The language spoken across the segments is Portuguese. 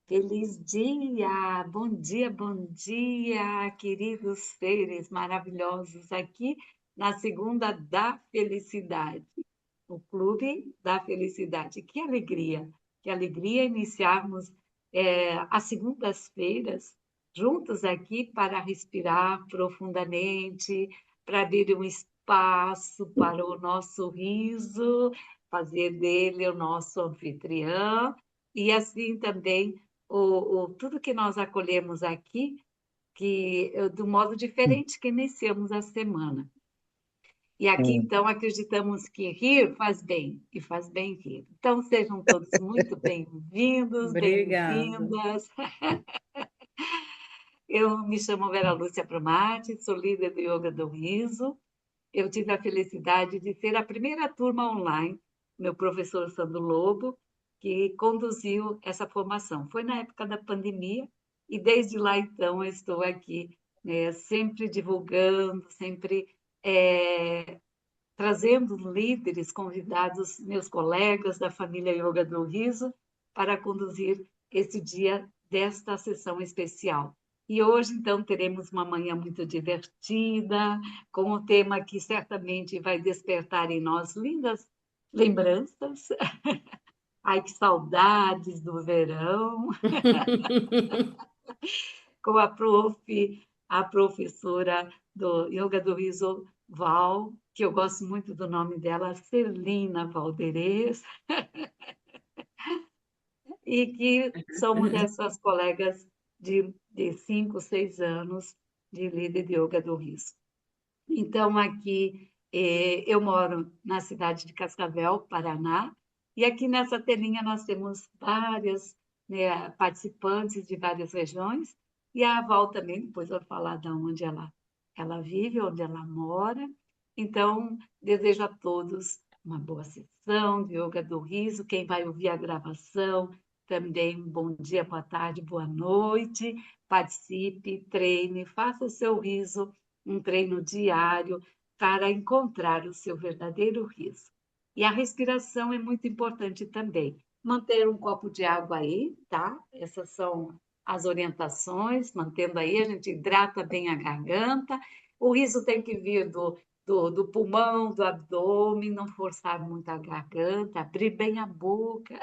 Feliz bom dia, queridos seres maravilhosos aqui na Segunda da Felicidade, o Clube da Felicidade. Que alegria iniciarmos as segundas-feiras juntos aqui para respirar profundamente, para abrir um espaço para o nosso riso, fazer dele o nosso anfitrião e assim também tudo que nós acolhemos aqui, do modo diferente que iniciamos a semana. E aqui, Hum. então, acreditamos que rir faz bem, e faz bem rir. Então, sejam todos muito bem-vindos, Obrigada. bem-vindas. Eu me chamo Vera Lúcia Promati, sou líder do Yoga do Riso. Eu tive a felicidade de ser a primeira turma online, meu professor Sandro Lobo, que conduziu essa formação. Foi na época da pandemia e desde lá, então, eu estou aqui, né, sempre divulgando, sempre trazendo líderes, convidados, meus colegas da família Yoga do Riso, para conduzir esse dia desta sessão especial. E hoje, então, teremos uma manhã muito divertida, com um tema que certamente vai despertar em nós lindas lembranças. Ai, que saudades do verão! Com a professora do Yoga do Riso, Val, que eu gosto muito do nome dela, Celina Valderez, e que somos essas colegas de 5, 6 anos de líder de Yoga do Riso. Então, aqui eu moro na cidade de Cascavel, Paraná, e aqui nessa telinha nós temos várias, né, participantes de várias regiões, e a Val também, depois eu vou falar de onde ela vive, onde ela mora. Então, desejo a todos uma boa sessão de Yoga do Riso. Quem vai ouvir a gravação, também bom dia, boa tarde, boa noite. Participe, treine, faça o seu riso um treino diário para encontrar o seu verdadeiro riso. E a respiração é muito importante também. Manter um copo de água aí, tá? Essas são as orientações, mantendo aí, a gente hidrata bem a garganta. O riso tem que vir do pulmão, do abdômen, não forçar muito a garganta, abrir bem a boca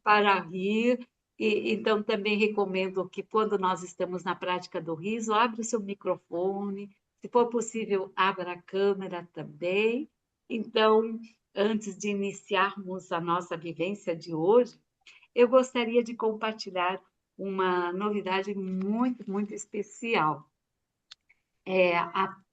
para rir. Então, também recomendo que, quando nós estamos na prática do riso, abra o seu microfone, se for possível, abra a câmera também. Então, antes de iniciarmos a nossa vivência de hoje, eu gostaria de compartilhar uma novidade muito, muito especial.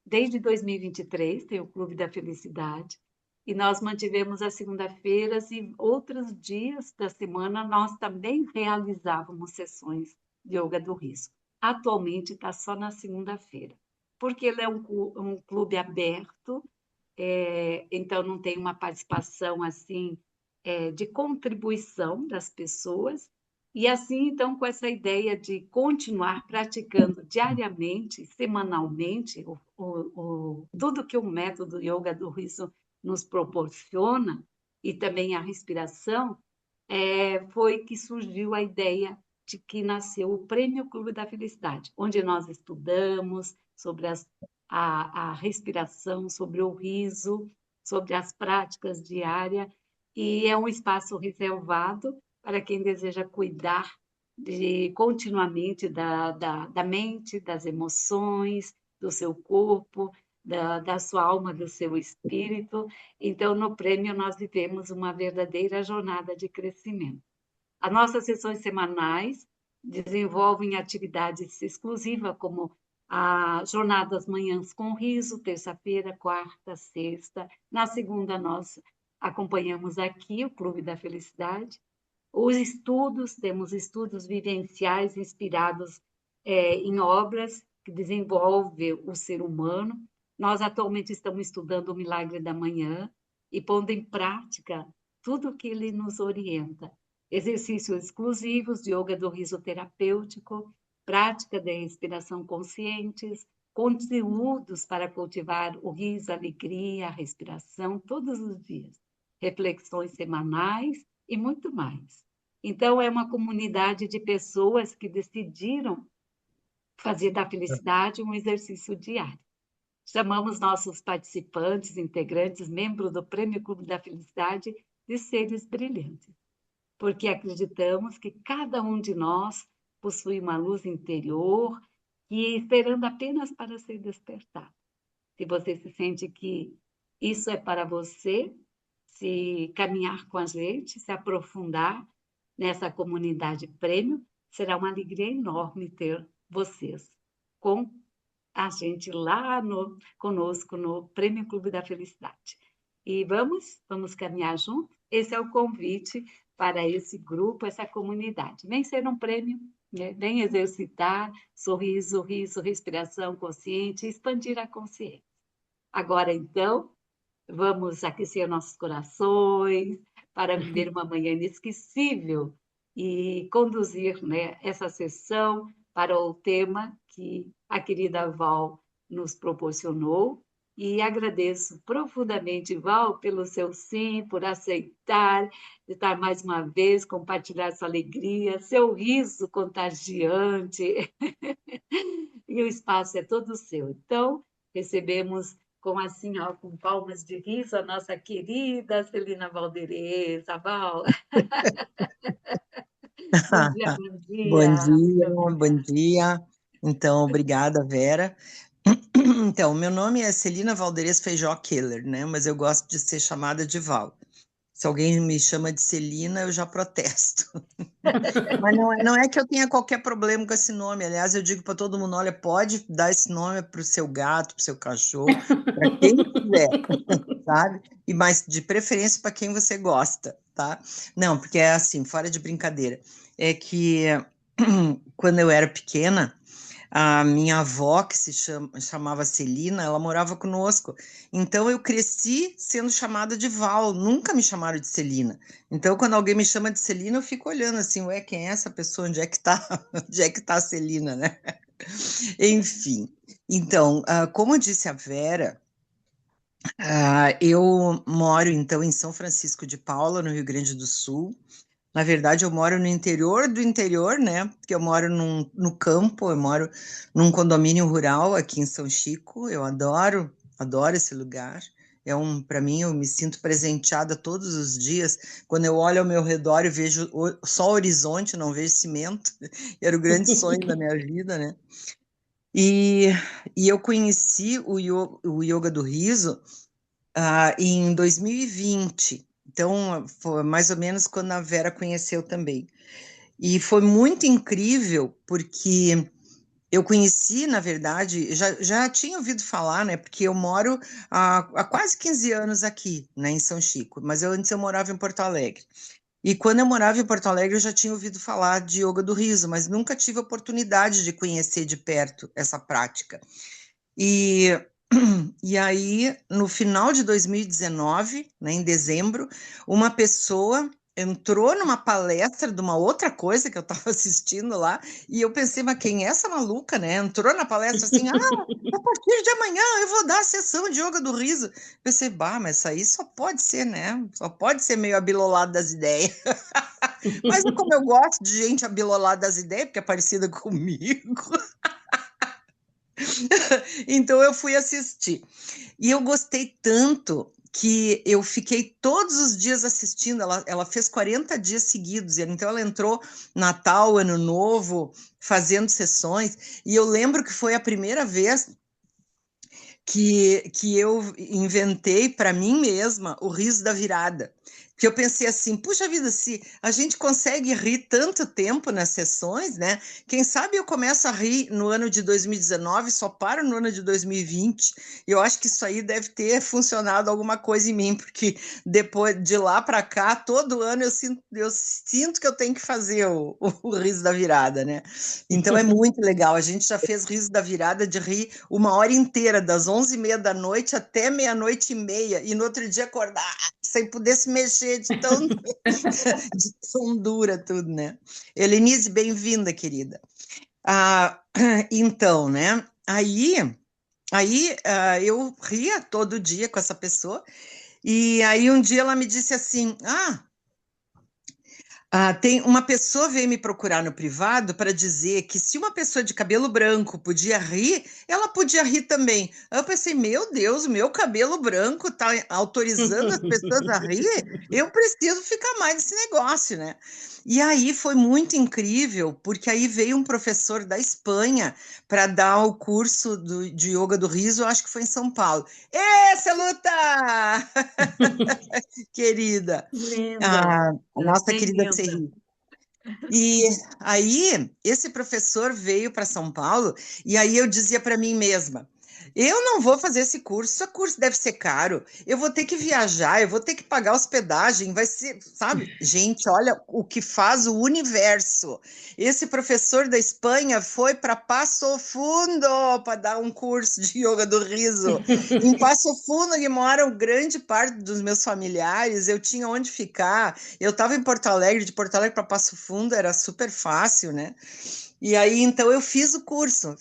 Desde 2023, tem o Clube da Felicidade, e nós mantivemos as segunda-feiras e outros dias da semana nós também realizávamos sessões de yoga do riso. Atualmente está só na segunda-feira, porque ele é um clube aberto, então não tem uma participação assim de contribuição das pessoas, e assim, então, com essa ideia de continuar praticando diariamente, semanalmente, tudo que o método Yoga do Riso nos proporciona, e também a respiração, foi que surgiu a ideia de que nasceu o Prêmio Clube da Felicidade, onde nós estudamos sobre a respiração, sobre o riso, sobre as práticas diárias, e é um espaço reservado para quem deseja cuidar continuamente da mente, das emoções, do seu corpo, da sua alma, do seu espírito. Então, no prêmio, nós vivemos uma verdadeira jornada de crescimento. As nossas sessões semanais desenvolvem atividades exclusivas, como a jornada das manhãs com riso, terça-feira, quarta, sexta. Na segunda, nós acompanhamos aqui o Clube da Felicidade. Os estudos, temos estudos vivenciais inspirados em obras que desenvolvem o ser humano. Nós atualmente estamos estudando o Milagre da Manhã e pondo em prática tudo o que ele nos orienta. Exercícios exclusivos de yoga do riso terapêutico, prática de respiração conscientes, conteúdos para cultivar o riso, a alegria, a respiração todos os dias, reflexões semanais e muito mais. Então, é uma comunidade de pessoas que decidiram fazer da felicidade um exercício diário. Chamamos nossos participantes, integrantes, membros do Prêmio Clube da Felicidade, de seres brilhantes, porque acreditamos que cada um de nós possui uma luz interior e esperando apenas para ser despertada. Se você se sente que isso é para você, se caminhar com a gente, se aprofundar nessa comunidade prêmio, será uma alegria enorme ter vocês com a gente lá conosco no Prêmio Clube da Felicidade. E vamos caminhar juntos? Esse é o convite para esse grupo, essa comunidade. Vem ser um prêmio, né? Vem exercitar sorriso, riso, respiração consciente, expandir a consciência. Agora, então, vamos aquecer nossos corações para viver uma manhã inesquecível e conduzir, né, essa sessão para o tema que a querida Val nos proporcionou. E agradeço profundamente, Val, pelo seu sim, por aceitar estar mais uma vez, compartilhar sua alegria, seu riso contagiante. E o espaço é todo seu. Então, recebemos assim, ó, com palmas de riso, a nossa querida Celina Valdereza. Val, bom dia, bom Bom dia. dia, Muito bom obrigada. dia. Então, obrigada, Vera. Então, meu nome é Celina Valderez Feijó Keller, né? Mas eu gosto de ser chamada de Val. Se alguém me chama de Celina, eu já protesto. Mas não é que eu tenha qualquer problema com esse nome. Aliás, eu digo para todo mundo: olha, pode dar esse nome para o seu gato, para o seu cachorro, para quem quiser, sabe? Mas de preferência para quem você gosta, tá? Não, porque é assim, fora de brincadeira. É que quando eu era pequena, a minha avó, que chamava Celina, ela morava conosco. Então eu cresci sendo chamada de Val, nunca me chamaram de Celina. Então quando alguém me chama de Celina, eu fico olhando assim, ué, quem é essa pessoa? Onde é que tá? Onde é que tá a Celina, né? Enfim. Então, como disse a Vera, eu moro então em São Francisco de Paula, no Rio Grande do Sul. Na verdade, eu moro no interior do interior, né? Porque eu moro no campo, eu moro num condomínio rural aqui em São Chico. Eu adoro esse lugar. Para mim, eu me sinto presenteada todos os dias. Quando eu olho ao meu redor e vejo só horizonte, não vejo cimento. Era o grande sonho da minha vida, né? E, e eu conheci o yoga do riso em 2020. Então, foi mais ou menos quando a Vera conheceu também. E foi muito incrível, porque eu conheci, na verdade, já tinha ouvido falar, né? Porque eu moro há quase 15 anos aqui, né, em São Chico, mas antes eu morava em Porto Alegre. E quando eu morava em Porto Alegre, eu já tinha ouvido falar de yoga do riso, mas nunca tive oportunidade de conhecer de perto essa prática. E, e aí, no final de 2019, né, em dezembro, uma pessoa entrou numa palestra de uma outra coisa que eu estava assistindo lá, e eu pensei, mas quem é essa maluca, né? Entrou na palestra assim, a partir de amanhã eu vou dar a sessão de yoga do riso. Pensei, bah, mas isso aí só pode ser, né? Só pode ser meio abilolado das ideias. Mas como eu gosto de gente abilolada das ideias, porque é parecida comigo, então eu fui assistir. E eu gostei tanto que eu fiquei todos os dias assistindo. Ela fez 40 dias seguidos, então ela entrou Natal, Ano Novo, fazendo sessões. E eu lembro que foi a primeira vez que eu inventei para mim mesma o riso da virada. Que eu pensei assim, puxa vida, se a gente consegue rir tanto tempo nas sessões, né? Quem sabe eu começo a rir no ano de 2019, só paro no ano de 2020. E eu acho que isso aí deve ter funcionado alguma coisa em mim, porque depois de lá para cá, todo ano eu sinto que eu tenho que fazer o riso da virada, né? Então é muito legal. A gente já fez riso da virada de rir uma hora inteira, das 11h30 da noite até meia-noite e meia, e no outro dia acordar sem poder se mexer de tão dura tudo, né? Helenise, bem-vinda, querida. Então, né? Aí eu ria todo dia com essa pessoa, e aí um dia ela me disse assim, Tem uma pessoa veio me procurar no privado para dizer que se uma pessoa de cabelo branco podia rir, ela podia rir também. Aí eu pensei, meu Deus, o meu cabelo branco está autorizando as pessoas a rir? Eu preciso ficar mais nesse negócio, né? E aí foi muito incrível, porque aí veio um professor da Espanha para dar o curso de yoga do riso, eu acho que foi em São Paulo. Essa luta! Querida, Linda, a nossa querida bem-vinda. Serri. E aí, esse professor veio para São Paulo, e aí eu dizia para mim mesma: eu não vou fazer esse curso deve ser caro, eu vou ter que viajar, eu vou ter que pagar hospedagem, vai ser, sabe? Gente, olha o que faz o universo. Esse professor da Espanha foi para Passo Fundo para dar um curso de yoga do riso. Em Passo Fundo, que moram grande parte dos meus familiares, eu tinha onde ficar. Eu estava em Porto Alegre, de Porto Alegre para Passo Fundo era super fácil, né? E aí, então, eu fiz o curso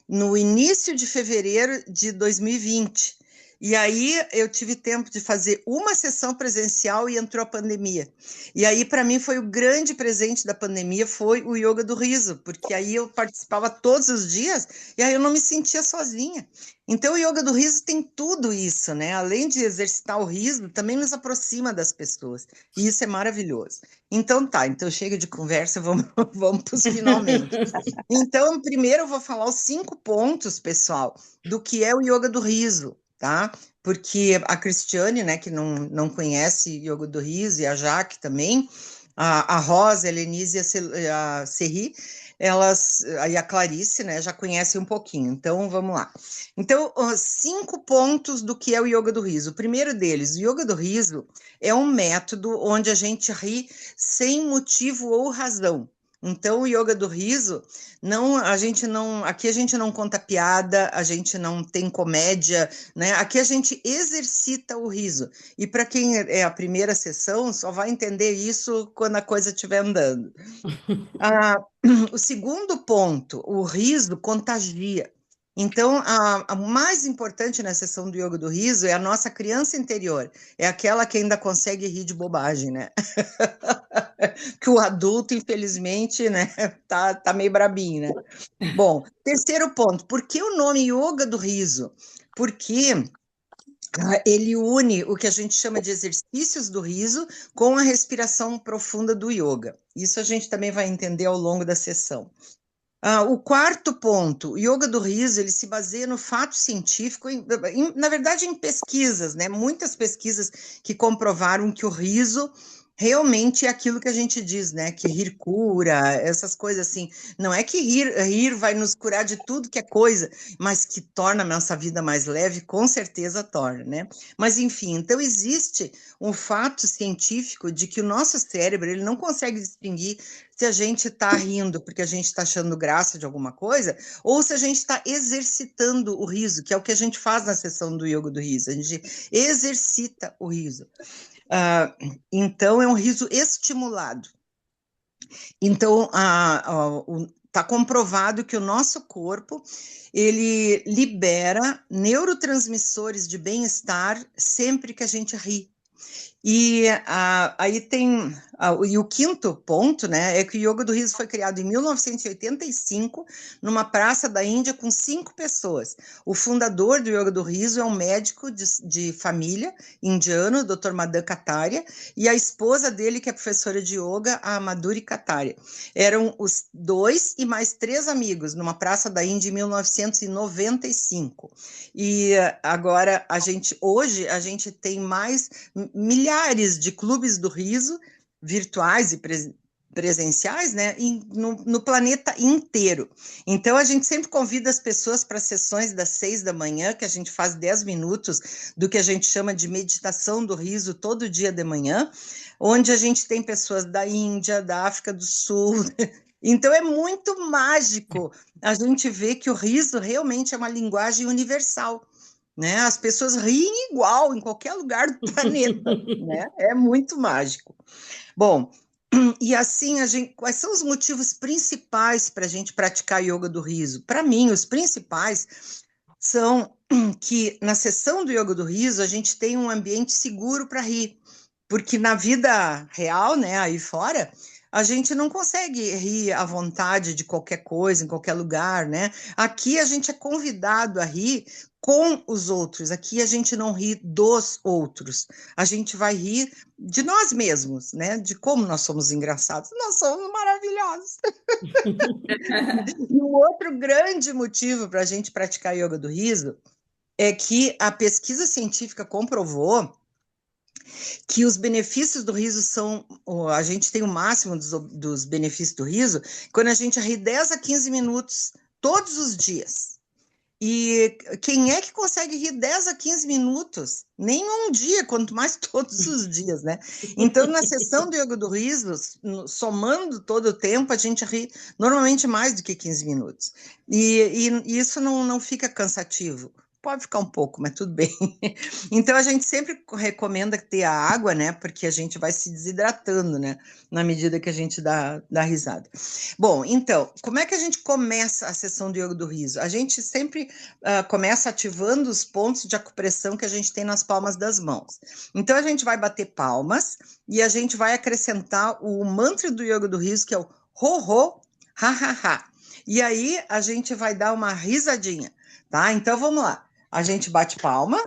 no início de fevereiro de 2020. E aí eu tive tempo de fazer uma sessão presencial e entrou a pandemia. E aí, para mim, foi o grande presente da pandemia, foi o yoga do riso, porque aí eu participava todos os dias e aí eu não me sentia sozinha. Então, o yoga do riso tem tudo isso, né? Além de exercitar o riso, também nos aproxima das pessoas. E isso é maravilhoso. Então tá, então chega de conversa, vamos, vamos para os finalmente. Então, primeiro eu vou falar os 5 pontos, pessoal, do que é o yoga do riso, tá? Porque a Cristiane, né, que não conhece yoga do riso, e a Jaque também, a Rosa, a Helenise e a Serri, elas, e a Clarice, né, já conhecem um pouquinho. Então, vamos lá. Então, os 5 pontos do que é o yoga do riso. O primeiro deles, o yoga do riso é um método onde a gente ri sem motivo ou razão. Então, o yoga do riso, aqui a gente não conta piada, a gente não tem comédia, né? Aqui a gente exercita o riso. E para quem é a primeira sessão, só vai entender isso quando a coisa estiver andando. Ah, o segundo ponto, o riso contagia. Então, a mais importante na sessão do yoga do riso é a nossa criança interior, é aquela que ainda consegue rir de bobagem, né? Que o adulto, infelizmente, né, tá meio brabinho, né? Bom, terceiro ponto, por que o nome Yoga do Riso? Porque ele une o que a gente chama de exercícios do riso com a respiração profunda do yoga. Isso a gente também vai entender ao longo da sessão. O quarto ponto, o yoga do riso, ele se baseia no fato científico, na verdade, em pesquisas, né? Muitas pesquisas que comprovaram que o riso realmente é aquilo que a gente diz, né? Que rir cura, essas coisas assim. Não é que rir vai nos curar de tudo que é coisa, mas que torna a nossa vida mais leve, com certeza torna, né? Mas enfim, então existe um fato científico de que o nosso cérebro ele não consegue distinguir se a gente está rindo porque a gente está achando graça de alguma coisa, ou se a gente está exercitando o riso, que é o que a gente faz na sessão do yoga do riso, a gente exercita o riso. Então, é um riso estimulado. Então, está comprovado que o nosso corpo ele libera neurotransmissores de bem-estar sempre que a gente ri. E aí tem. E o quinto ponto, né, é que o Yoga do Riso foi criado em 1985, numa praça da Índia, com 5 pessoas. O fundador do Yoga do Riso é um médico de família indiano, o Dr. Madan Kataria, e a esposa dele, que é professora de yoga, a Madhuri Kataria. Eram os 2 e mais 3 amigos, numa praça da Índia, em 1995. E agora, hoje, a gente tem mais milhares de clubes do riso, virtuais e presenciais, né, no planeta inteiro. Então, a gente sempre convida as pessoas para sessões das 6 da manhã, que a gente faz 10 minutos do que a gente chama de meditação do riso todo dia de manhã, onde a gente tem pessoas da Índia, da África do Sul. Então, é muito mágico a gente ver que o riso realmente é uma linguagem universal. Né? As pessoas riem igual em qualquer lugar do planeta, né? É muito mágico. Bom, e assim, quais são os motivos principais para a gente praticar yoga do riso? Para mim, os principais são que na sessão do yoga do riso a gente tem um ambiente seguro para rir. porque na vida real, né, aí fora, a gente não consegue rir à vontade de qualquer coisa, em qualquer lugar, né? Aqui a gente é convidado a rir com os outros, aqui a gente não ri dos outros, a gente vai rir de nós mesmos, né? De como nós somos engraçados, nós somos maravilhosos. E o outro grande motivo para a gente praticar yoga do riso é que a pesquisa científica comprovou que os benefícios do riso são. A gente tem o máximo dos benefícios do riso quando a gente ri 10 a 15 minutos todos os dias. E quem é que consegue rir 10 a 15 minutos? Nem um dia, quanto mais todos os dias, né? Então, na sessão do yoga do riso, somando todo o tempo, a gente ri normalmente mais do que 15 minutos. E isso não fica cansativo. Pode ficar um pouco, mas tudo bem. Então, a gente sempre recomenda ter a água, né? Porque a gente vai se desidratando, né? Na medida que a gente dá risada. Bom, então, como é que a gente começa a sessão do yoga do riso? A gente sempre começa ativando os pontos de acupressão que a gente tem nas palmas das mãos. Então, a gente vai bater palmas e a gente vai acrescentar o mantra do yoga do riso, que é o ho-ho, ha-ha-ha. E aí, a gente vai dar uma risadinha, tá? Então, vamos lá. A gente bate palma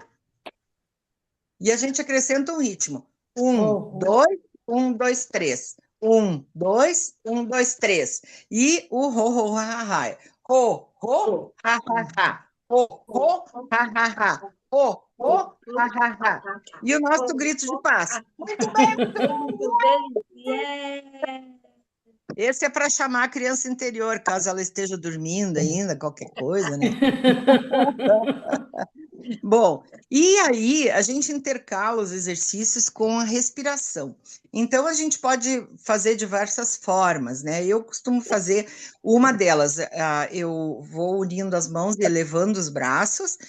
e a gente acrescenta um ritmo. 1, 2, 1, 2, 3. 1, 2, 1, 2, 3. E o ho, ho, ha, ha, ha. Ho, ho, ha, ha, ha. Ho, ho, ha, ha, ha. Ho, ho, ha, ha, ha. E o nosso grito de paz. Muito bem, muito bem. Muito bem. Yeah. Esse é para chamar a criança interior, caso ela esteja dormindo ainda, qualquer coisa, né? Bom, e aí a gente intercala os exercícios com a respiração. Então a gente pode fazer diversas formas, né? Eu costumo fazer uma delas, eu vou unindo as mãos e elevando os braços,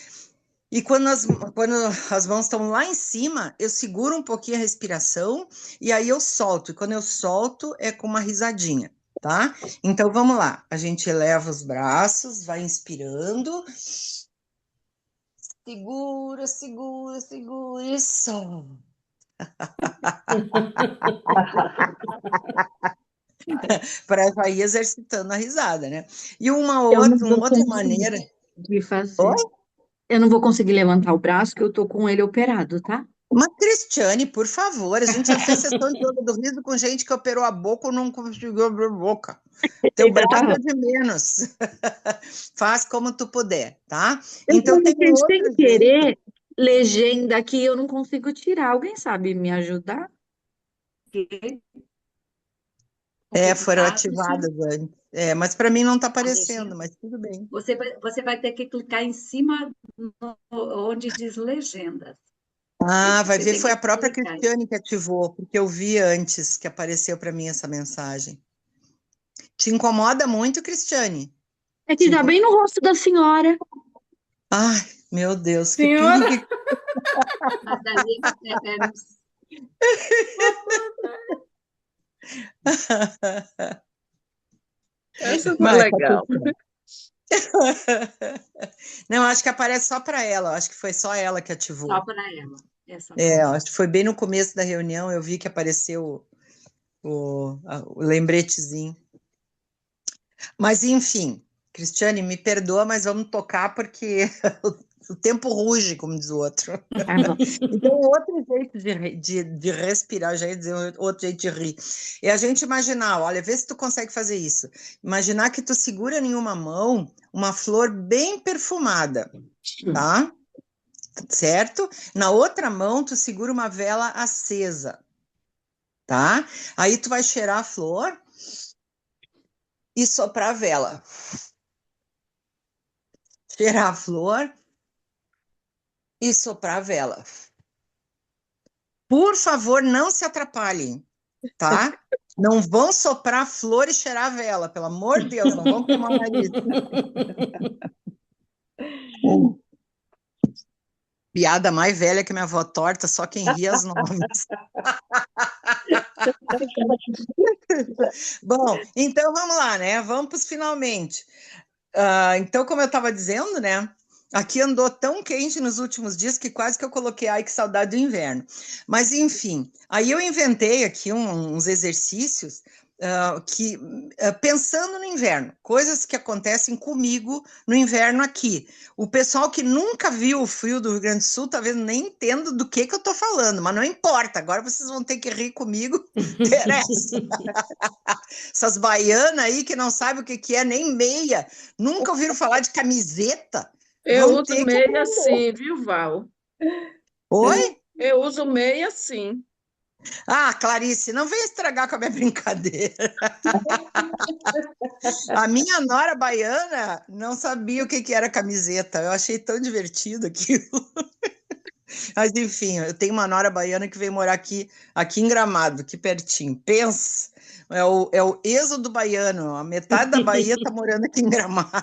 e quando as mãos estão lá em cima, eu seguro um pouquinho a respiração e aí eu solto. E quando eu solto, é com uma risadinha, tá? Então vamos lá, a gente eleva os braços, vai inspirando. Segura, segura, segura e solta. Para já ir exercitando a risada, né? E uma outra maneira. De fazer. Oi? Eu não vou conseguir levantar o braço, que eu tô com ele operado, tá? Mas, Cristiane, por favor, a gente já fez sessão de yoga do riso com gente que operou a boca ou não conseguiu abrir a boca. Teu Então, braço tá. é de menos. Faz como tu puder, tá? Então, Então, tem outro sem jeito. querer, legenda aqui eu não consigo tirar. Alguém sabe me ajudar? Foram ativadas antes. Mas para mim não está aparecendo, mas tudo bem. Você vai ter que clicar em cima onde diz legendas. Vai Você ver, tem foi que a própria clicar. Cristiane que ativou, porque eu vi antes que apareceu para mim essa mensagem. Te incomoda muito, Cristiane? É que dá bem no rosto da senhora. Ai, meu Deus, que Senhora? tudo que... Mas daí Essa foi Vai, legal. Não, acho que aparece só para ela, acho que foi só ela que ativou. só para ela. Acho que foi bem no começo da reunião, eu vi que apareceu o lembretezinho. Mas, enfim, Cristiane, me perdoa, mas vamos tocar porque o tempo ruge, como diz o outro. Então, outro jeito de respirar, já ia dizer outro jeito de rir, é a gente imaginar, olha, vê se tu consegue fazer isso. Imaginar que tu segura em uma mão uma flor bem perfumada, tá? Certo? Na outra mão, tu segura uma vela acesa, tá? Aí tu vai cheirar a flor e soprar a vela. Cheirar a flor e soprar a vela. Por favor, não se atrapalhem, tá? Não vão soprar a flor e cheirar a vela, pelo amor de Deus, não vão queimar o nariz. Piada mais velha que minha avó torta, só quem ri as novas. Bom, então vamos lá, né? Vamos para os finalmente. Então, como eu estava dizendo, né? Aqui andou tão quente nos últimos dias que quase que eu coloquei, ai, que saudade do inverno. Mas, enfim, aí eu inventei aqui uns exercícios pensando no inverno, coisas que acontecem comigo no inverno aqui. O pessoal que nunca viu o frio do Rio Grande do Sul, talvez nem entenda do que eu estou falando, mas não importa, agora vocês vão ter que rir comigo, interessa. Essas baianas aí que não sabem o que é nem meia, nunca ouviram falar de camiseta. Eu Vão uso ter que meia aprender. sim, viu, Val? Oi? Eu uso meia sim. Ah, Clarice, não vem estragar com a minha brincadeira. A minha nora baiana não sabia o que era camiseta. Eu achei tão divertido aquilo. Mas, enfim, eu tenho uma nora baiana que veio morar aqui em Gramado, aqui pertinho. Pensa, é o êxodo baiano. A metade da Bahia está morando aqui em Gramado.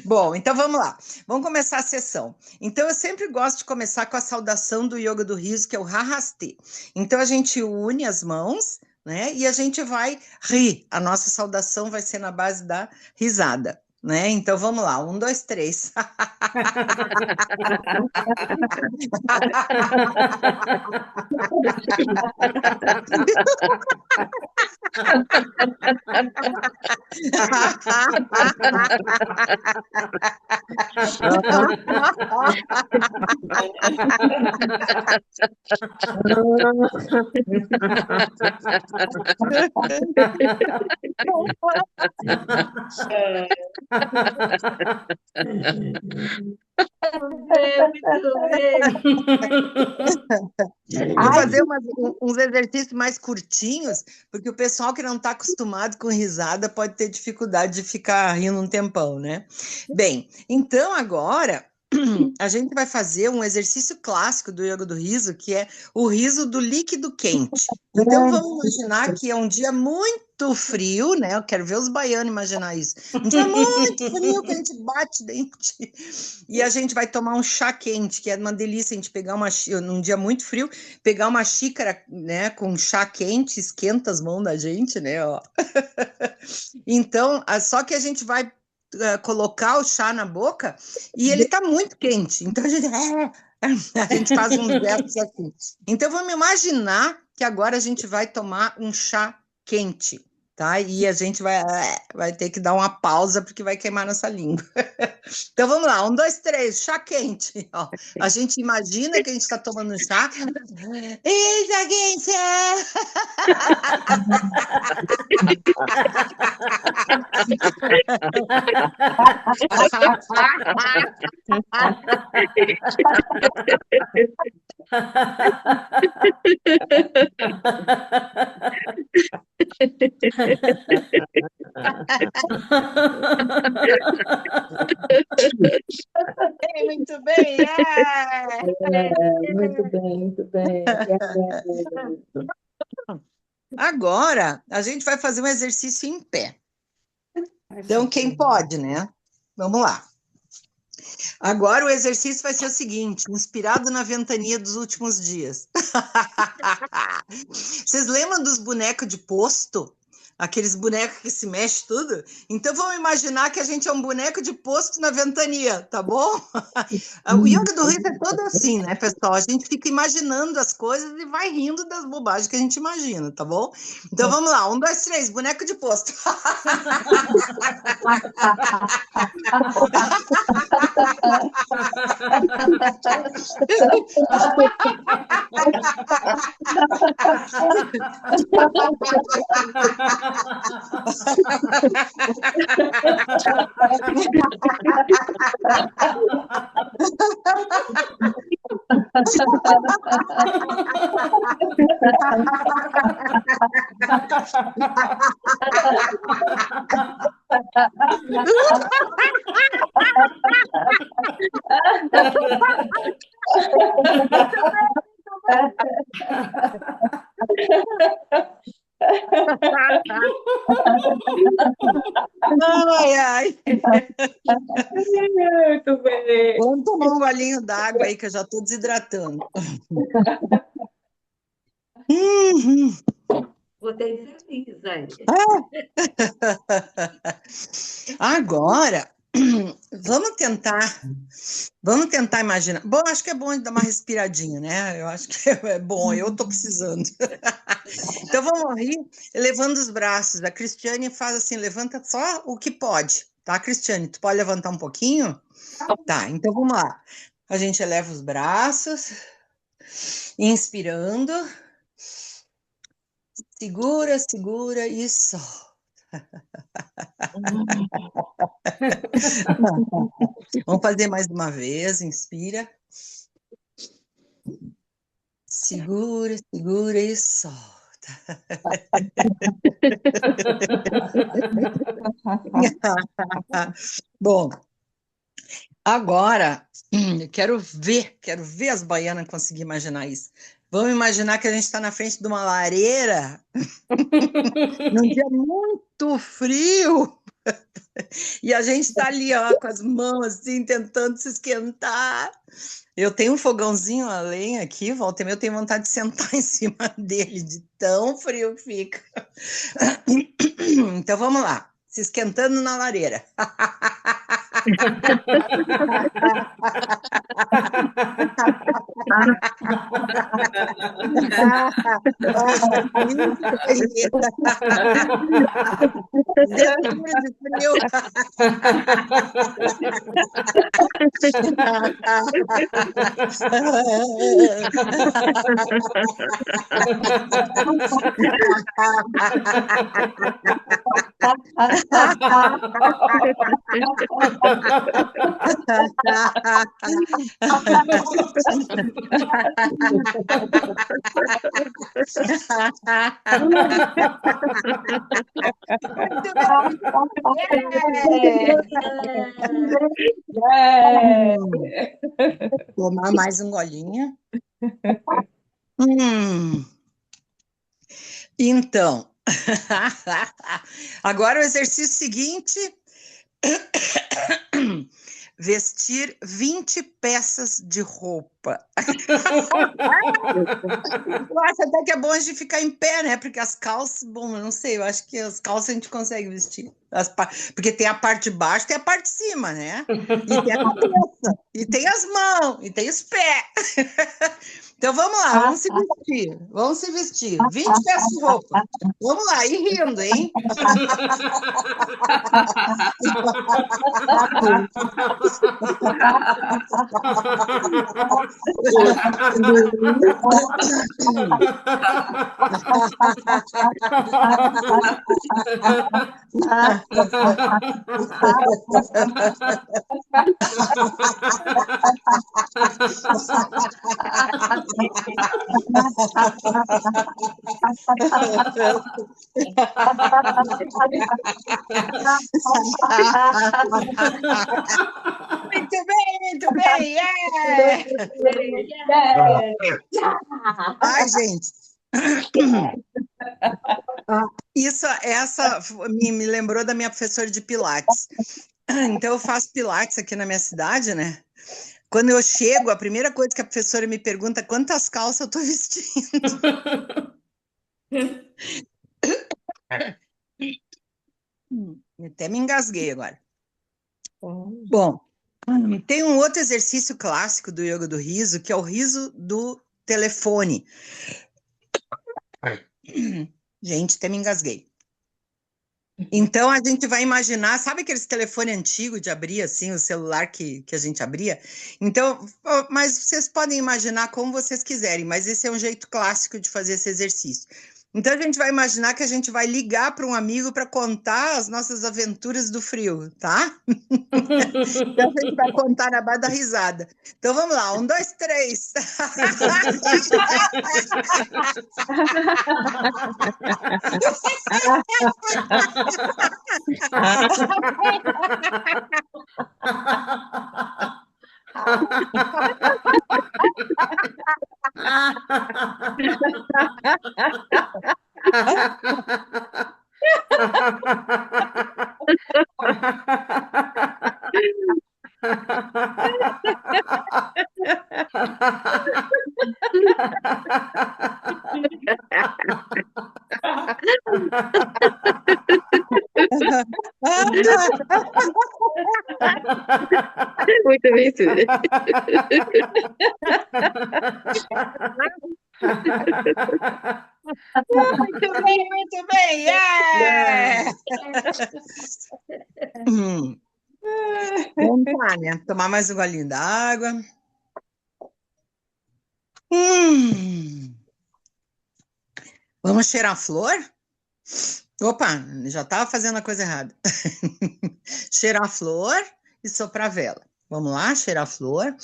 Bom, então vamos lá. Vamos começar a sessão. Então, eu sempre gosto de começar com a saudação do Yoga do Riso, que é o Namaste. Então, a gente une as mãos, né? E a gente vai rir. A nossa saudação vai ser na base da risada, né? Então, vamos lá. 1, 2, 3. Muito bem. Vou fazer uns exercícios mais curtinhos, porque o pessoal que não está acostumado com risada pode ter dificuldade de ficar rindo um tempão, né? Bem, então agora a gente vai fazer um exercício clássico do Yoga do Riso, que é o riso do líquido quente. Então vamos imaginar que é um dia muito frio, né? Eu quero ver os baianos imaginar isso. Um dia muito frio que a gente bate dente e a gente vai tomar um chá quente, que é uma delícia a gente pegar num dia muito frio, pegar uma xícara, né, com chá quente, esquenta as mãos da gente, né? Ó. Então, só que a gente vai colocar o chá na boca e ele tá muito quente. Então a gente faz uns gestos assim. Então vamos imaginar que agora a gente vai tomar um chá quente, tá? E a gente vai ter que dar uma pausa porque vai queimar nossa língua. Então vamos lá, 1, 2, 3, chá quente. Ó, a gente imagina que a gente está tomando um chá. E chá quente! Muito bem, Muito bem, muito bem. Agora a gente vai fazer um exercício em pé. Então, quem pode, né? Vamos lá. Agora o exercício vai ser o seguinte, inspirado na ventania dos últimos dias. Vocês lembram dos bonecos de posto? Aqueles bonecos que se mexem tudo? Então vamos imaginar que a gente é um boneco de posto na ventania, tá bom? O Yoga do Riso é todo assim, né, pessoal? A gente fica imaginando as coisas e vai rindo das bobagens que a gente imagina, tá bom? Então vamos lá, 1, 2, 3, boneco de posto. Ai, ai. Muito bem. Vamos tomar um golinho d'água aí, que eu já estou desidratando. Botei feliz, Zé. Agora, Vamos tentar imaginar. Bom, acho que é bom dar uma respiradinha, né? Eu acho que é bom, eu estou precisando. Então vamos rir, elevando os braços. A Cristiane faz assim, levanta só o que pode, tá, Cristiane? Tu pode levantar um pouquinho? Tá, então vamos lá. A gente eleva os braços, inspirando. Segura, segura e solta. Vamos fazer mais uma vez, inspira. Segura, segura e solta. Bom, agora quero ver as baianas conseguir imaginar isso. Vamos imaginar que a gente está na frente de uma lareira, num dia muito frio, e a gente está ali, ó, com as mãos assim, tentando se esquentar. Eu tenho um fogãozinho a lenha aqui, volta e meia eu tenho vontade de sentar em cima dele, de tão frio que fica. Então vamos lá, se esquentando na lareira. Tomar mais um golinho. Então, agora o exercício seguinte: vestir 20 peças de roupa. Eu acho até que é bom a gente ficar em pé, né? Porque as calças, bom, eu não sei, eu acho que as calças a gente consegue vestir. Porque tem a parte de baixo, tem a parte de cima, né? E tem a cabeça, e tem as mãos, e tem os pés. Então vamos lá, vamos se vestir. Vamos se vestir. 20 peças de roupa. Vamos lá, e rindo, hein? Muito bem, yeah! Ai, gente. Essa me lembrou da minha professora de Pilates. Então, eu faço Pilates aqui na minha cidade, né? Quando eu chego, a primeira coisa que a professora me pergunta é quantas calças eu estou vestindo. Até me engasguei agora. Bom, tem um outro exercício clássico do yoga do riso, que é o riso do telefone. Gente, até me engasguei. Então, a gente vai imaginar, sabe aqueles telefone antigo de abrir, assim, o celular que a gente abria? Então, mas vocês podem imaginar como vocês quiserem, mas esse é um jeito clássico de fazer esse exercício. Então, a gente vai imaginar que a gente vai ligar para um amigo para contar as nossas aventuras do frio, tá? Então, a gente vai contar na base da risada. Então, vamos lá, 1, 2, 3. Muito bem, Túlio. Muito bem, muito bem. Yeah! Vamos lá, né? Tomar mais um golinho d'água. Vamos cheirar a flor? Opa, já estava fazendo a coisa errada. Cheirar a flor e soprar a vela. Vamos lá, cheirar a flor.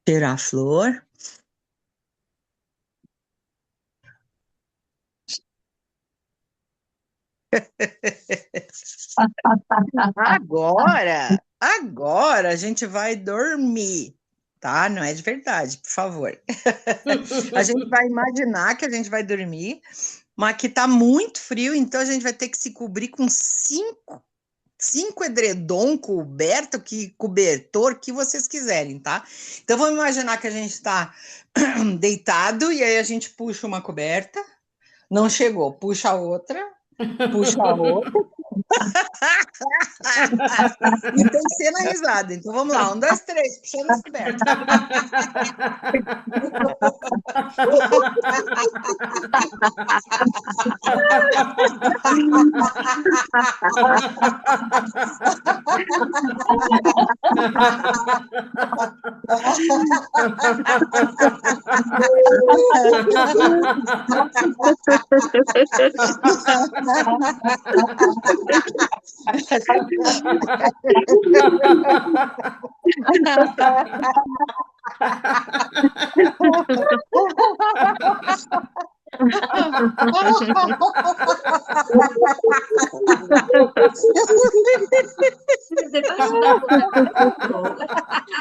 Cheirar a flor. Agora a gente vai dormir, tá? Não é de verdade, por favor. A gente vai imaginar que a gente vai dormir, mas que tá muito frio, então a gente vai ter que se cobrir com cinco edredom, cobertor, que vocês quiserem, tá? Então vamos imaginar que a gente está deitado e aí a gente puxa uma coberta, não chegou, puxa a outra. E tem que ser na risada. Então vamos lá, 1, 2, 3, puxando as cobertas.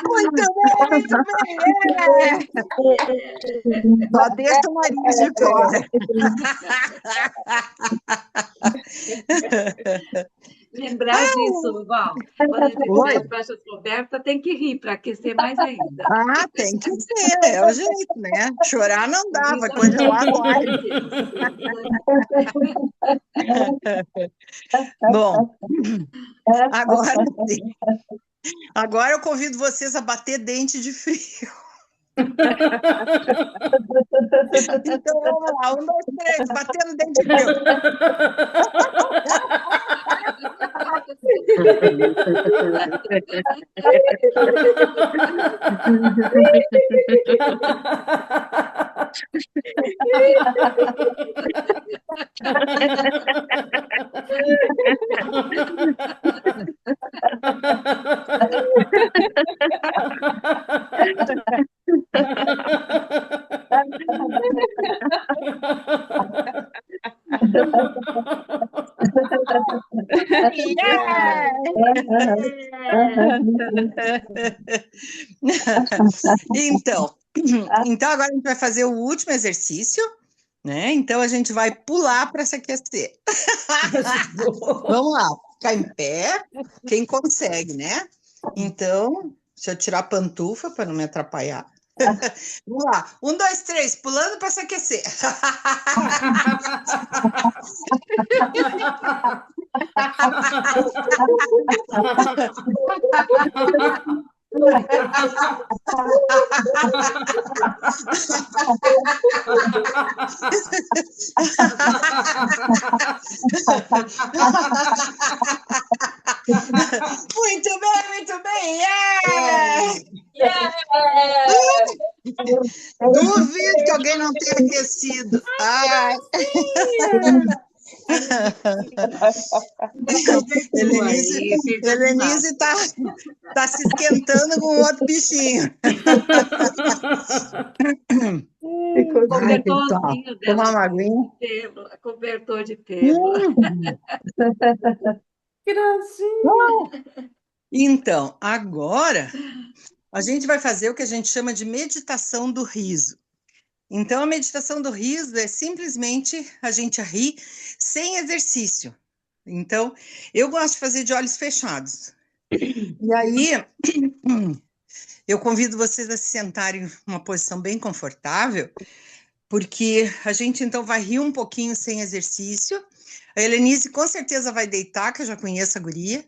Muito bem. Só deixa o nariz de fora. Lembrar disso, Val. Quando a gente baixa as cobertas, tem que rir para aquecer mais ainda. Ah, tem que ser, é o jeito, né? Chorar não dá, vai congelar agora. Bom, agora eu convido vocês a bater dente de frio. Então vamos lá, 1, 2, 3, batendo dente de frio. Então agora a gente vai fazer o último exercício, né? Então a gente vai pular para se aquecer. Vamos lá, ficar em pé, quem consegue, né? Então, deixa eu tirar a pantufa para não me atrapalhar. Vamos lá, 1, 2, 3, pulando para se aquecer. Muito bem, yeah! Duvido que alguém não tenha aquecido. Ai. Helenise tá se esquentando com outro bichinho. Cobertorzinho dela. Tomar uma aguinha. Cobertor de pelo. Que gracinha. Então, agora a gente vai fazer o que a gente chama de meditação do riso. Então, a meditação do riso é simplesmente a gente rir sem exercício. Então, eu gosto de fazer de olhos fechados. E aí, eu convido vocês a se sentarem em uma posição bem confortável, porque a gente então vai rir um pouquinho sem exercício. A Helenise com certeza vai deitar, que eu já conheço a guria.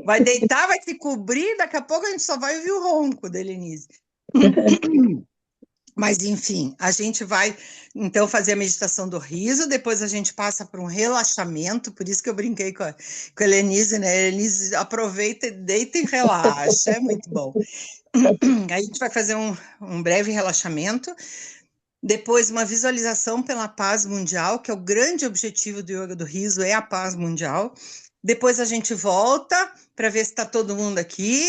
Vai deitar, vai se cobrir, daqui a pouco a gente só vai ouvir o ronco da Helenise. Mas, enfim, a gente vai, então, fazer a meditação do riso, depois a gente passa por um relaxamento, por isso que eu brinquei com a Helenise, né? A Helenise aproveita, deita e relaxa, é muito bom. Aí a gente vai fazer um breve relaxamento, depois uma visualização pela paz mundial, que é o grande objetivo do Yoga do Riso, é a paz mundial. Depois a gente volta para ver se está todo mundo aqui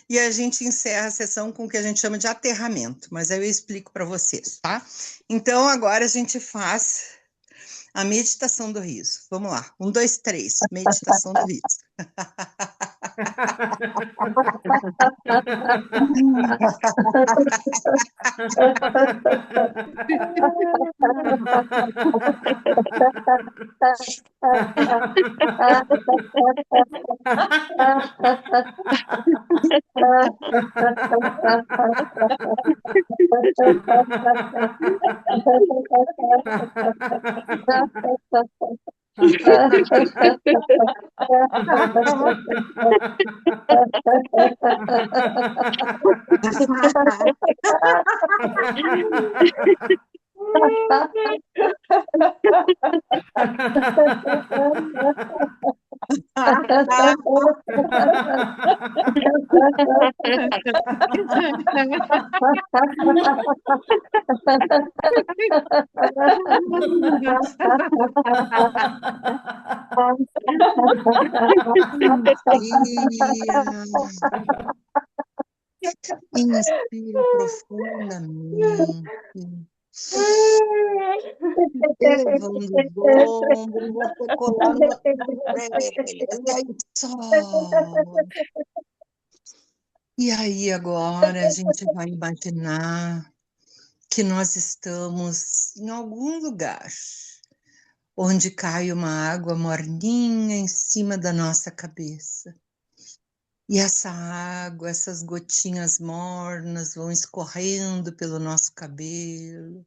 e a gente encerra a sessão com o que a gente chama de aterramento, mas aí eu explico para vocês, tá? Então agora a gente faz a meditação do riso. Vamos lá, 1, 2, 3, meditação do riso. Inspira profundamente. Levando os ombros, você colando as orelhas, e aí solta. E aí agora a gente vai imaginar que nós estamos em algum lugar onde cai uma água morninha em cima da nossa cabeça. E essa água, essas gotinhas mornas vão escorrendo pelo nosso cabelo.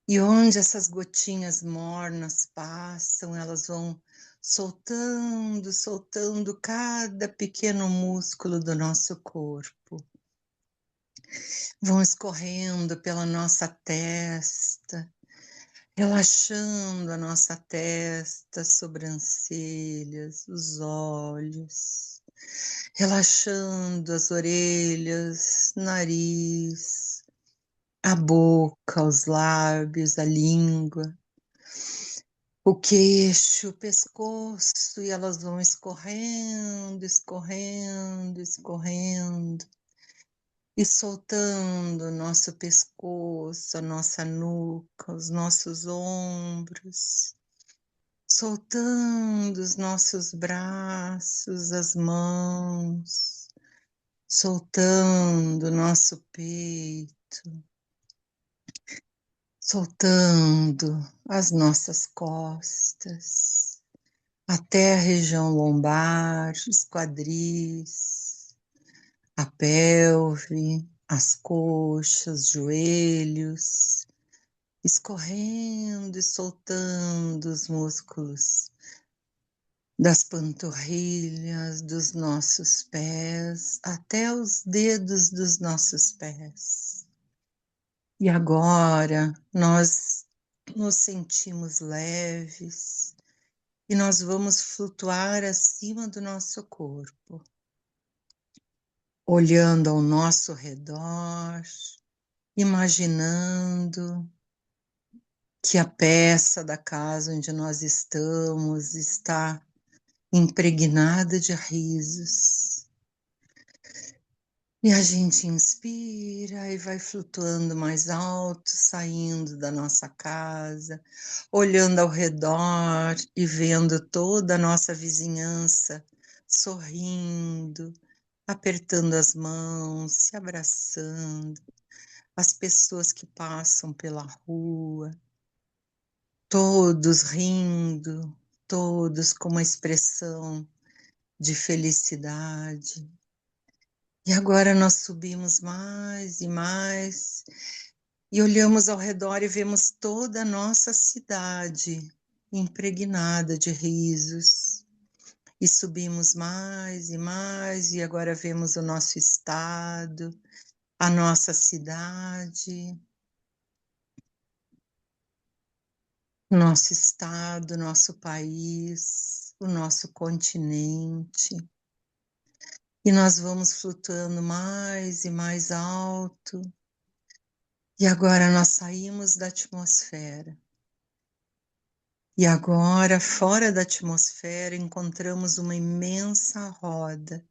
E onde essas gotinhas mornas passam, elas vão soltando, soltando cada pequeno músculo do nosso corpo. Vão escorrendo pela nossa testa, relaxando a nossa testa, sobrancelhas, os olhos, relaxando as orelhas, nariz, a boca, os lábios, a língua, o queixo, o pescoço, e elas vão escorrendo, escorrendo, escorrendo, e soltando o nosso pescoço, a nossa nuca, os nossos ombros, soltando os nossos braços, as mãos, soltando o nosso peito, soltando as nossas costas, até a região lombar, os quadris, a pelve, as coxas, joelhos, escorrendo e soltando os músculos das panturrilhas, dos nossos pés, até os dedos dos nossos pés. E agora nós nos sentimos leves e nós vamos flutuar acima do nosso corpo, olhando ao nosso redor, imaginando que a peça da casa onde nós estamos está impregnada de risos. E a gente inspira e vai flutuando mais alto, saindo da nossa casa, olhando ao redor e vendo toda a nossa vizinhança sorrindo, apertando as mãos, se abraçando, as pessoas que passam pela rua, todos rindo, todos com uma expressão de felicidade. E agora nós subimos mais e mais, e olhamos ao redor e vemos toda a nossa cidade impregnada de risos. E subimos mais e mais, e agora vemos o nosso estado, a nossa cidade, nosso estado, nosso país, o nosso continente. E nós vamos flutuando mais e mais alto. E agora nós saímos da atmosfera. E agora, fora da atmosfera, encontramos uma imensa roda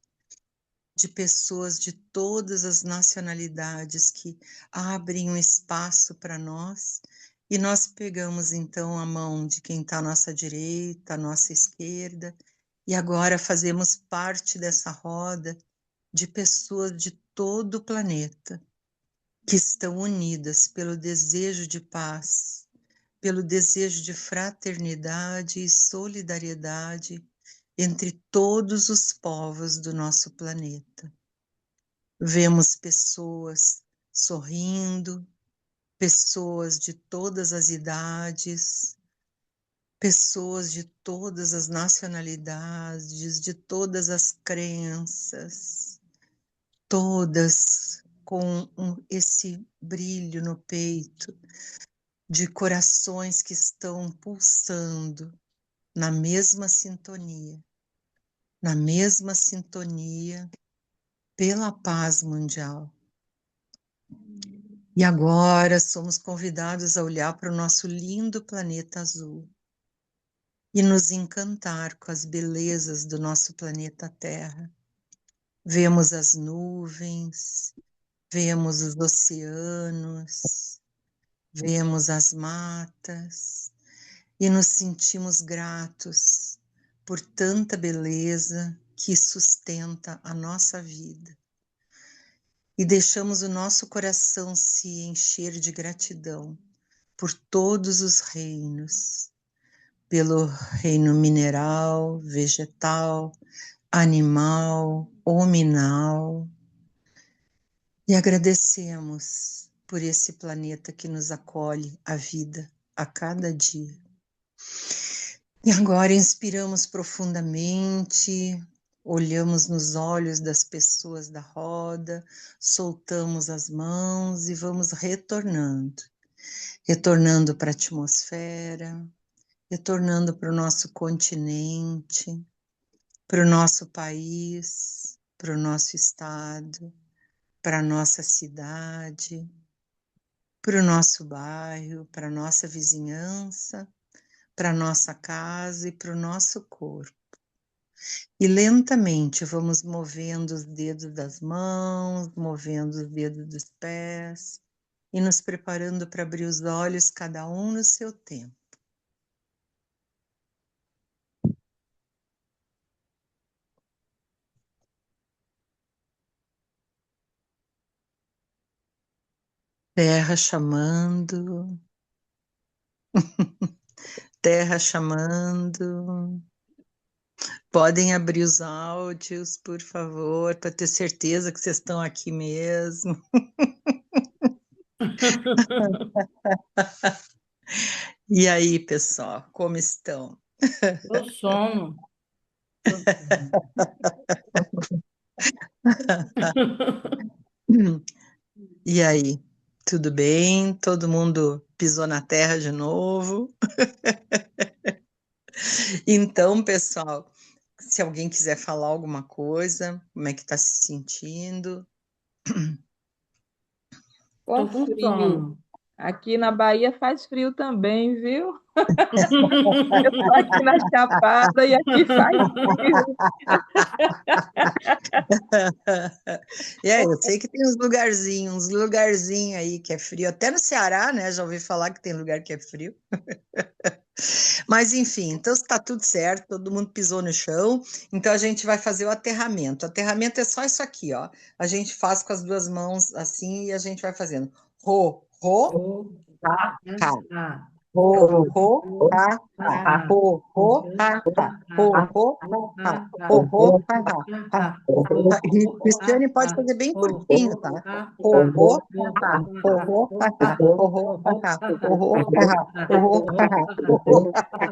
de pessoas de todas as nacionalidades que abrem um espaço para nós, e nós pegamos então a mão de quem está à nossa direita, à nossa esquerda, e agora fazemos parte dessa roda de pessoas de todo o planeta que estão unidas pelo desejo de paz, pelo desejo de fraternidade e solidariedade entre todos os povos do nosso planeta. Vemos pessoas sorrindo, pessoas de todas as idades, pessoas de todas as nacionalidades, de todas as crenças, todas com esse brilho no peito, de corações que estão pulsando na mesma sintonia pela paz mundial. E agora somos convidados a olhar para o nosso lindo planeta azul e nos encantar com as belezas do nosso planeta Terra. Vemos as nuvens, vemos os oceanos, vemos as matas e nos sentimos gratos por tanta beleza que sustenta a nossa vida. E deixamos o nosso coração se encher de gratidão por todos os reinos, pelo reino mineral, vegetal, animal, hominal. E agradecemos por esse planeta que nos acolhe a vida a cada dia. E agora inspiramos profundamente, olhamos nos olhos das pessoas da roda, soltamos as mãos e vamos retornando para a atmosfera, retornando para o nosso continente, para o nosso país, para o nosso estado, para a nossa cidade, para o nosso bairro, para a nossa vizinhança, para a nossa casa e para o nosso corpo. E lentamente vamos movendo os dedos das mãos, movendo os dedos dos pés e nos preparando para abrir os olhos, cada um no seu tempo. Terra chamando, terra chamando. Podem abrir os áudios, por favor, para ter certeza que vocês estão aqui mesmo. E aí, pessoal, como estão? No sono. E aí, tudo bem? Todo mundo pisou na terra de novo? Então, pessoal, se alguém quiser falar alguma coisa, como é que está se sentindo? Tô com sono. Aqui na Bahia faz frio também, viu? Eu estou aqui na Chapada e aqui faz frio. Eu sei que tem uns lugarzinhos aí que é frio. Até no Ceará, né? Já ouvi falar que tem lugar que é frio. Mas enfim, então está tudo certo, todo mundo pisou no chão. Então a gente vai fazer o aterramento. O aterramento é só isso aqui, ó. A gente faz com as duas mãos assim e a gente vai fazendo. Ro, ro, Tá. Ro, ro, ha, ho, ho, ha, ha, ho, ho, ha, ha, ho, ho, ha, ha, ha. E Cristiane pode fazer bem curtinho, tá? Ho, ho, ha, ha, ho, ho, ha, ha, ho, ho, ha, ha, ho, ho, ha, ha, ho, ho, ha, ha, ho, ho, ha, ha.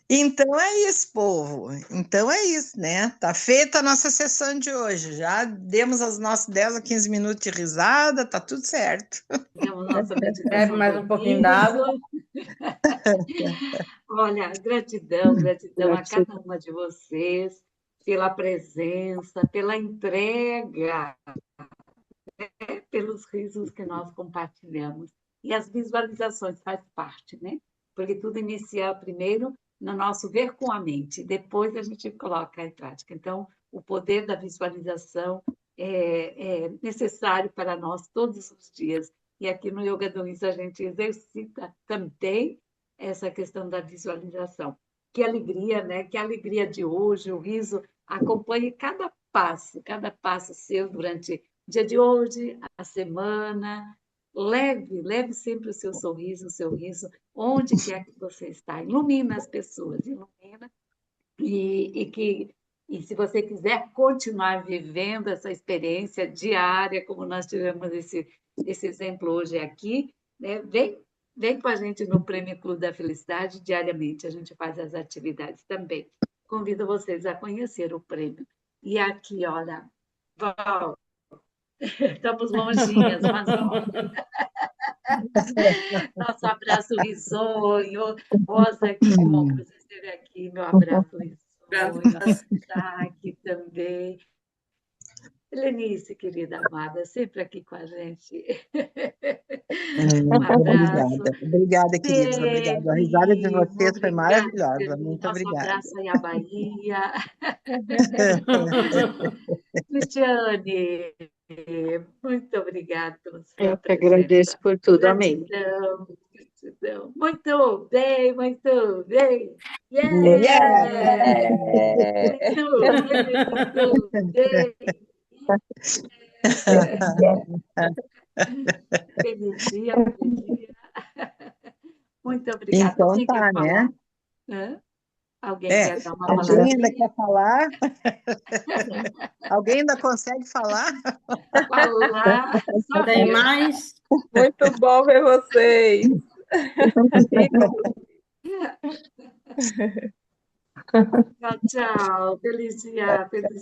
Então é isso, povo. Então é isso, né? Tá feita a nossa sessão de hoje. Já demos os nossos 10 a 15 minutos de risada, tá tudo certo. Fizemos nossa Bebe meditação mais do um pouquinho d'água. riso. Olha, gratidão a cada uma de vocês pela presença, pela entrega, pelos risos que nós compartilhamos. E as visualizações faz parte, né? Porque tudo inicia primeiro no nosso ver com a mente, depois a gente coloca em prática. Então, o poder da visualização é necessário para nós todos os dias. E aqui no Yoga do Riso a gente exercita também essa questão da visualização. Que alegria, né? Que alegria de hoje, o riso acompanhe cada passo seu durante o dia de hoje, a semana. Leve sempre o seu sorriso, o seu riso, onde quer que você está. Ilumina as pessoas, ilumina. E se você quiser continuar vivendo essa experiência diária, como nós tivemos esse exemplo hoje aqui, né? Vem com a gente no Prêmio Clube da Felicidade, diariamente a gente faz as atividades também. Convido vocês a conhecer o prêmio. E aqui, olha, Val, estamos longinhas, mas nosso abraço risonho. Rosa, que bom que você esteve aqui, meu abraço risonho. Está aqui também. Lenice, querida amada, sempre aqui com a gente. Um abraço. Obrigada, queridos. Obrigada. A risada de vocês foi maravilhosa. Muito Nosso obrigada. abraço aí à Bahia. Cristiane, muito obrigada pela sua Eu que presença. agradeço por tudo, amém. Gratidão. Muito bem, muito bem. Yeah! Muito bem. Feliz dia, feliz dia. Muito obrigada. Então Alguém tá, quer falar? né? Hã? Alguém quer dar uma Alguém palavrinha? ainda quer falar? Alguém ainda consegue falar? Falar. Só Tem eu. mais? Muito bom ver vocês. Tchau, tchau. Feliz dia, feliz